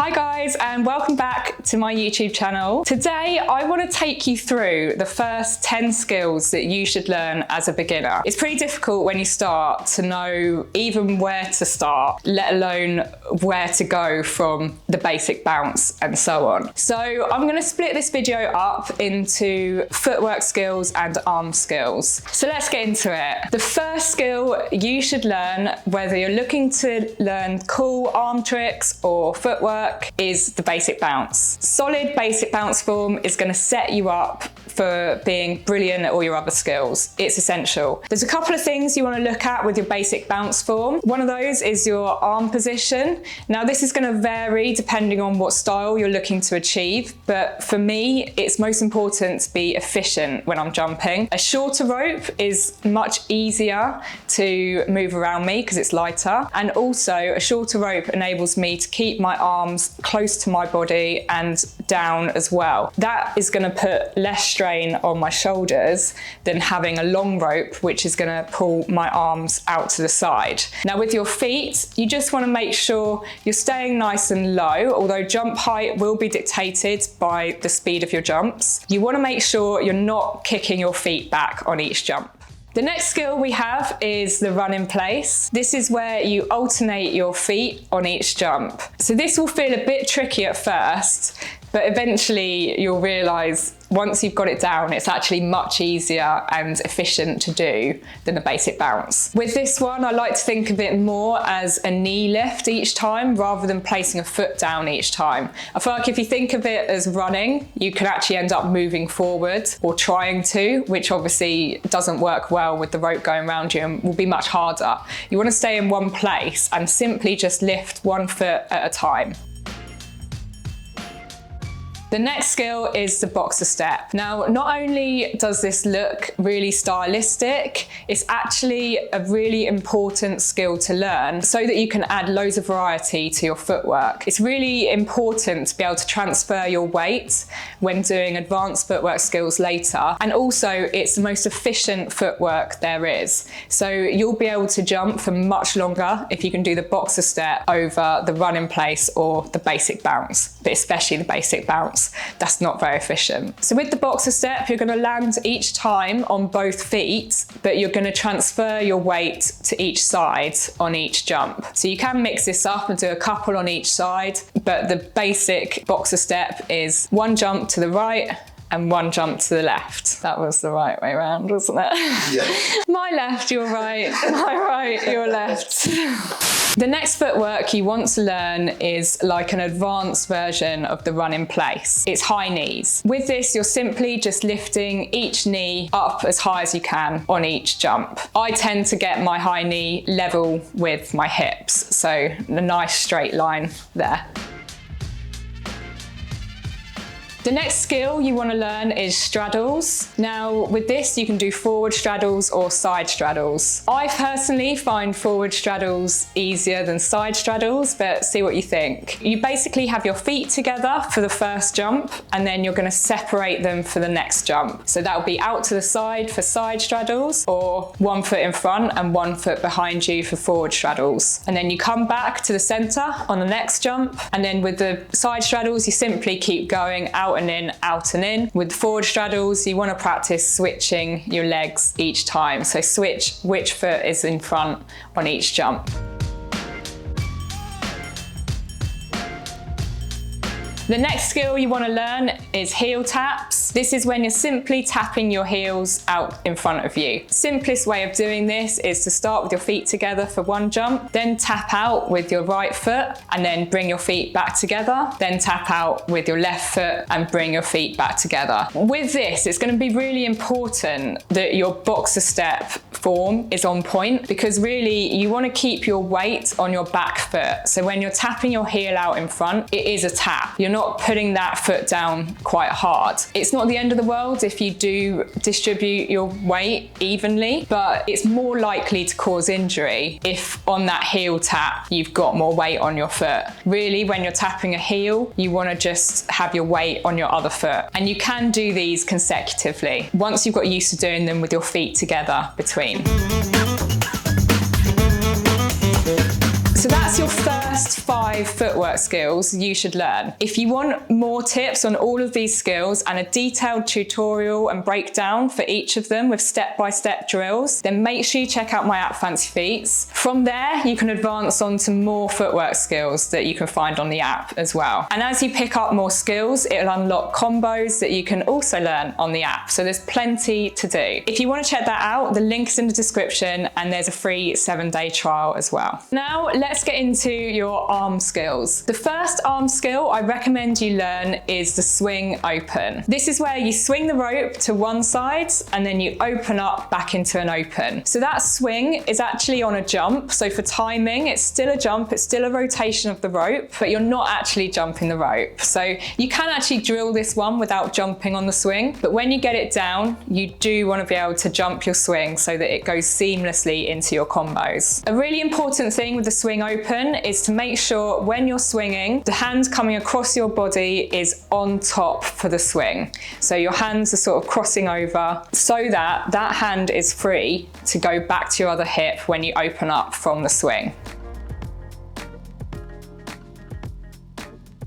Hi guys, and welcome back to my YouTube channel. Today I want to take you through the first 10 skills that you should learn as a beginner. It's pretty difficult when you start to know even where to start, let alone where to go from the basic bounce and so on. So I'm going to split this video up into footwork skills and arm skills. So let's get into it. The first skill you should learn, whether you're looking to learn cool arm tricks or footwork, is the basic bounce. Solid basic bounce form is going to set you up for being brilliant at all your other skills. It's essential. There's a couple of things you want to look at with your basic bounce form. One of those is your arm position. Now this is going to vary depending on what style you're looking to achieve, but for me it's most important to be efficient when I'm jumping. A shorter rope is much easier to move around me because it's lighter, and also a shorter rope enables me to keep my arms close to my body and down as well. That is going to put less strain on my shoulders than having a long rope, which is going to pull my arms out to the side. Now with your feet, you just want to make sure you're staying nice and low, although jump height will be dictated by the speed of your jumps. You want to make sure you're not kicking your feet back on each jump. The next skill we have is the run in place. This is where you alternate your feet on each jump. So this will feel a bit tricky at first, but eventually you'll realise once you've got it down, it's actually much easier and efficient to do than the basic bounce. With this one, I like to think of it more as a knee lift each time rather than placing a foot down each time. I feel like if you think of it as running, you can actually end up moving forward or trying to, which obviously doesn't work well with the rope going around you and will be much harder. You want to stay in one place and simply just lift one foot at a time. The next skill is the boxer step. Now, not only does this look really stylistic, it's actually a really important skill to learn so that you can add loads of variety to your footwork. It's really important to be able to transfer your weight when doing advanced footwork skills later. And also it's the most efficient footwork there is. So you'll be able to jump for much longer if you can do the boxer step over the run in place or the basic bounce, but especially the basic bounce. That's not very efficient. So with the boxer step, you're going to land each time on both feet, but you're going to transfer your weight to each side on each jump. So you can mix this up and do a couple on each side, but the basic boxer step is one jump to the right and one jump to the left. That was the right way around, wasn't it? Yeah. My left, your right, my right, your left. The next footwork you want to learn is like an advanced version of the run in place. It's high knees. With this, you're simply just lifting each knee up as high as you can on each jump. I tend to get my high knee level with my hips, so a nice straight line there. The next skill you want to learn is straddles. Now with this you can do forward straddles or side straddles. I personally find forward straddles easier than side straddles, but see what you think. You basically have your feet together for the first jump and then you're going to separate them for the next jump. So that will be out to the side for side straddles, or one foot in front and one foot behind you for forward straddles. And then you come back to the center on the next jump, and then with the side straddles you simply keep going out and in, out and in. With forward straddles, you want to practice switching your legs each time. So switch which foot is in front on each jump. The next skill you want to learn is heel taps. This is when you're simply tapping your heels out in front of you. Simplest way of doing this is to start with your feet together for one jump, then tap out with your right foot and then bring your feet back together, then tap out with your left foot and bring your feet back together. With this, it's going to be really important that your boxer step form is on point, because really you want to keep your weight on your back foot. So when you're tapping your heel out in front, it is a tap. You're not putting that foot down quite hard. It's not the end of the world if you do distribute your weight evenly, but it's more likely to cause injury if on that heel tap you've got more weight on your foot. Really, when you're tapping a heel, you want to just have your weight on your other foot. And you can do these consecutively once you've got used to doing them with your feet together between. So that's your first 5 footwork skills you should learn. If you want more tips on all of these skills and a detailed tutorial and breakdown for each of them with step-by-step drills, then make sure you check out my app Fancy Feats. From there, you can advance on to more footwork skills that you can find on the app as well. And as you pick up more skills, it'll unlock combos that you can also learn on the app. So there's plenty to do. If you want to check that out, the link is in the description and there's a free 7-day trial as well. Now, let's get into your arm skills. The first arm skill I recommend you learn is the swing open. This is where you swing the rope to one side and then you open up back into an open. So that swing is actually on a jump. So for timing, it's still a jump, it's still a rotation of the rope, but you're not actually jumping the rope. So you can actually drill this one without jumping on the swing, but when you get it down, you do want to be able to jump your swing so that it goes seamlessly into your combos. A really important thing with the swing open is to make sure when you're swinging, the hand coming across your body is on top for the swing. So your hands are sort of crossing over so that that hand is free to go back to your other hip when you open up from the swing.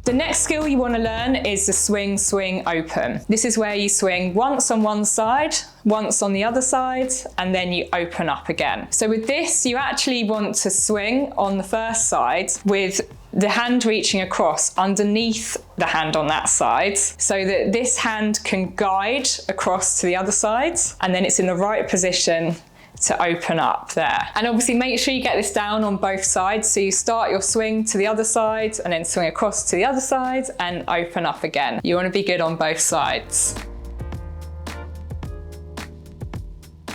The next skill you want to learn is the swing open. This is where you swing once on one side, once on the other side, and then you open up again. So with this, you actually want to swing on the first side with the hand reaching across underneath the hand on that side so that this hand can guide across to the other side, and then it's in the right position to open up there. And obviously make sure you get this down on both sides. So you start your swing to the other side and then swing across to the other side and open up again. You want to be good on both sides.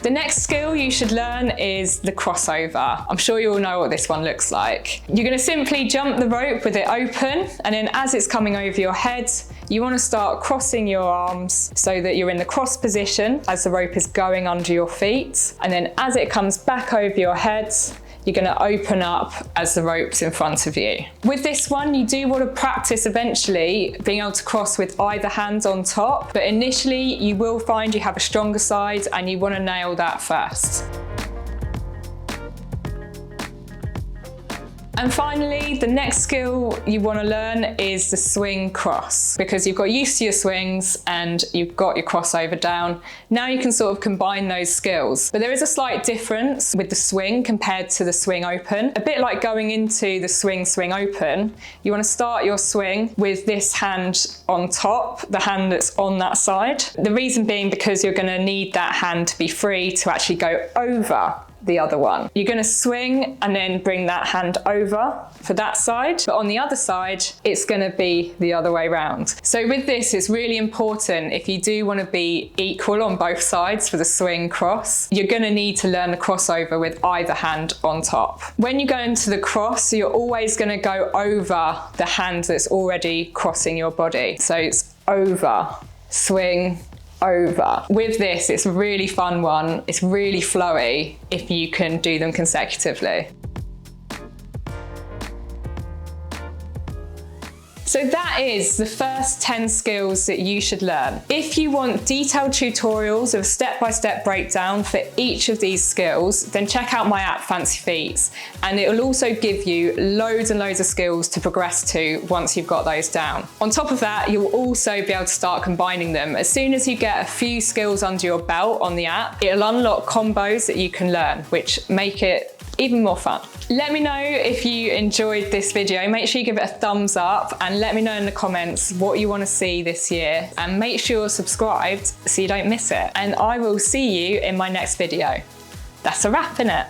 The next skill you should learn is the crossover. I'm sure you all know what this one looks like. You're going to simply jump the rope with it open, and then as it's coming over your head, you want to start crossing your arms so that you're in the cross position as the rope is going under your feet. And then as it comes back over your head, you're going to open up as the rope's in front of you. With this one, you do want to practice eventually being able to cross with either hand on top, but initially you will find you have a stronger side and you want to nail that first. And finally, the next skill you want to learn is the swing cross, because you've got used to your swings and you've got your crossover down. Now you can sort of combine those skills. But there is a slight difference with the swing compared to the swing open. A bit like going into the swing open, you want to start your swing with this hand on top, the hand that's on that side. The reason being because you're going to need that hand to be free to actually go over the other one. You're going to swing and then bring that hand over for that side, but on the other side, it's going to be the other way around. So with this, it's really important if you do want to be equal on both sides for the swing cross, you're going to need to learn the crossover with either hand on top. When you go into the cross, you're always going to go over the hand that's already crossing your body. So it's over, swing, over. With this, it's a really fun one. It's really flowy if you can do them consecutively. So that is the first 10 skills that you should learn. If you want detailed tutorials of step-by-step breakdown for each of these skills, then check out my app Fancy Feats, and it will also give you loads and loads of skills to progress to once you've got those down. On top of that, you'll also be able to start combining them. As soon as you get a few skills under your belt on the app, it'll unlock combos that you can learn, which make it even more fun. Let me know if you enjoyed this video. Make sure you give it a thumbs up and let me know in the comments what you want to see this year, and make sure you're subscribed so you don't miss it. And I will see you in my next video. That's a wrap, innit?